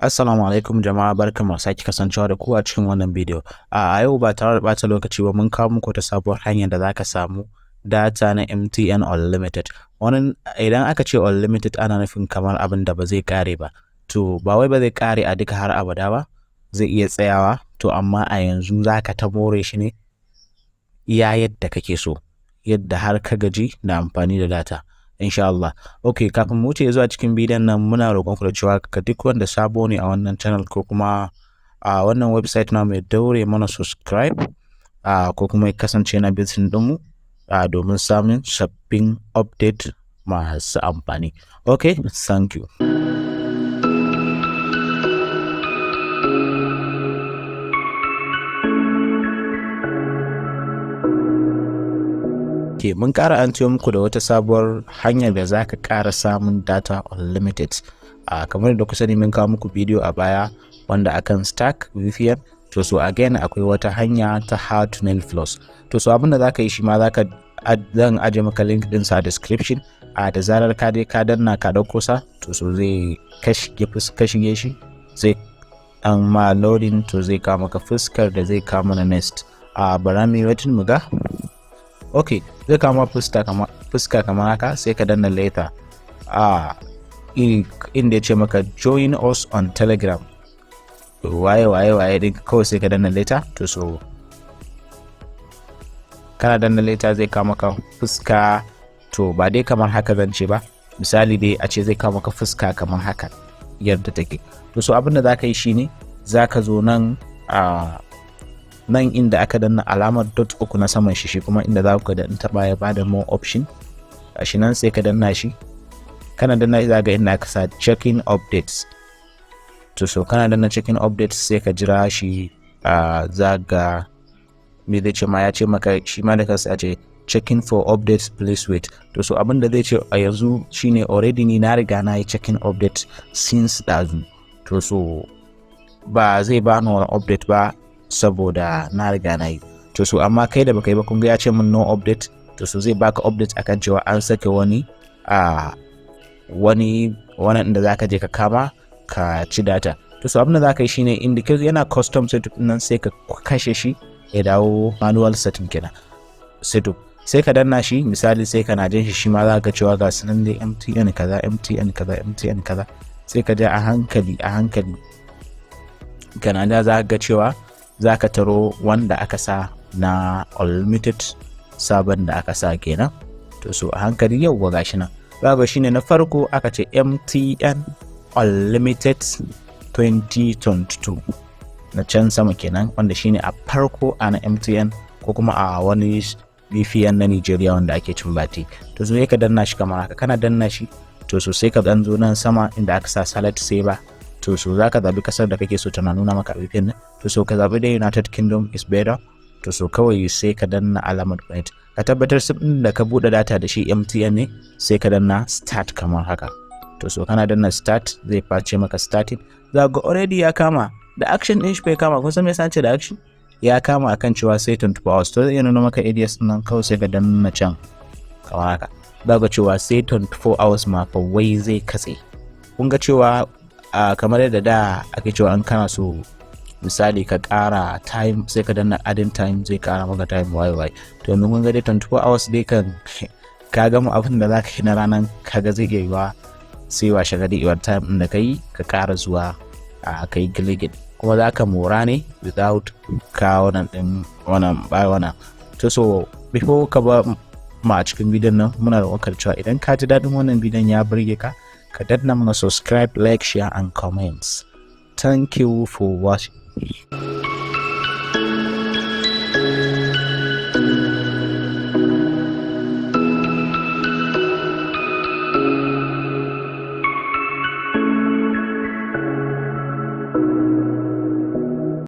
Assalamu alaikum jama'a, barkanmu da sake kasancewa da ku a cikin wannan bidiyo. A yau ba tare da ɓata lokaci ba mun kawo muku ta sabuwar hanyar da zaka samu data na MTN Unlimited. Wannan idan aka ce Unlimited ana nufin kamar abin da ba zai kare ba. To ba wai ba zai kare a duka har abada ba, zai iya tsayawa, to amma a yanzu zaka ta more shi ne iya yadda kake so, yadda har ka gaji da amfani da data. Insha Allah. Okay, kafin mu wuce zuwa cikin bidiyon nan muna roƙon ku da cewa ka duk wanda sabo ne a wannan channel ko kuma a wannan website na mai daure mana subscribe ko kuma ya kasance na bitin ɗinmu domin samun sabbin update masu amfani. Okay, thank you. Mun ƙara an ciyo muku da wata sabuwar hanyar da za ka ƙara samun data unlimited. Kamar da ku sani mun kawo muku bidiyo a baya wanda akan stack VPN. To so again akwai wata hanya ta how to nail plus. To so abinda za ka yi shi ma zan aje maka link din sa description. Da zarar ka dai ka danna ka dauko sa, to so zai kashige shi zai ma loading, to zai kawo maka fuskar da zai kawo mana next. Bara mu yi mu ga. Okay, zai kama fuska kamar haka, sai ka danna later inda ya ce maka join us on Telegram. Waye din kawai sai ka danna later. To so kana danna later zai kama maka fuska, to ba dai kamar haka zan ce ba, misali dai a ce zai kama maka fuska kamar haka yadda take. To so abinda zaka yi shine zaka zo nan nan inda aka danna alamar dot uku na saman shi kuma inda za ku dan taba ya bada more option, shi nan sai ka danna shi. Kana danna shi zaga inda aka sa checking updates. To so kana danna checking updates sai ka jira shi zaga me zai ce ma, ya ce maka shi ma da kansa ya ce checking for updates please wait. To so abinda zai ce a yanzu shine already ni na riga na yi checking update since dazu. To so ba zai bani wani update ba saboda na riga na yi. To so amma kai da baka yi ba, kun ga ya ce min no update. To so zai baka update akan cewa an sake wani wannan da zaka je ka kama ka ci data. To so abin da zaka yi shine indicate yana custom setup nan, sai ka kashe shi ya dawo manual setting kenan setup, sai ka danna shi. Misali sai kana jin shi ma zaka cewa ga sunan dai MTN kaza MTN kaza MTN kaza, sai ka ja a hankali kana da zaka ga cewa zaka taro wanda aka sa na unlimited sabon da aka sa kenan. To so a hankali yau gashi nan babu shine na farko aka ce MTN Unlimited 2022 na can sama kenan, wanda shine a farko ana MTN ko kuma a wani VPN na Nigeria wanda ake cin bati. To so ka danna shi kamar haka, kana danna shi to so sai ka dan zo nan sama inda aka sa Salad Saver. To so zaka zabi kasar da kake so tana nuna maka VPN. To so ka zabi da United Kingdom is better. To so kawai sai ka danna alamar connect, ka tabbatar sim da ka bude data da shi MTN ne, sai ka danna start kamar haka. To so kana danna start zai face maka starting. Zaga already ya kama da action din shi bai kama. Kun san me yasa ce da action ya kama akan cewa sai 24 hours. To zai nuna maka ADS nan, kawai sai ka danna can kamar haka. Zaga cewa sai 24 hours ma fa wai zai katse. Kun ga cewa kamar yadda da ake cewa an kana so misali ka ƙara time sai ka danna adding time, zai ƙara maka time wai. To yanzu kun ga dai 24 hours dai kan ka gama abin da zaka yi na ranar, kaga zai iya yiwa sai washe gari iwar time din da kai ka ƙara zuwa kai giligid, kuma zaka mora ne without ka wannan. To so before ka ba ma a cikin bidiyon nan muna da wakar cewa idan ka ji daɗin wannan bidiyon ya burge ka danna mana subscribe, like, share and comments. Thank you for watching.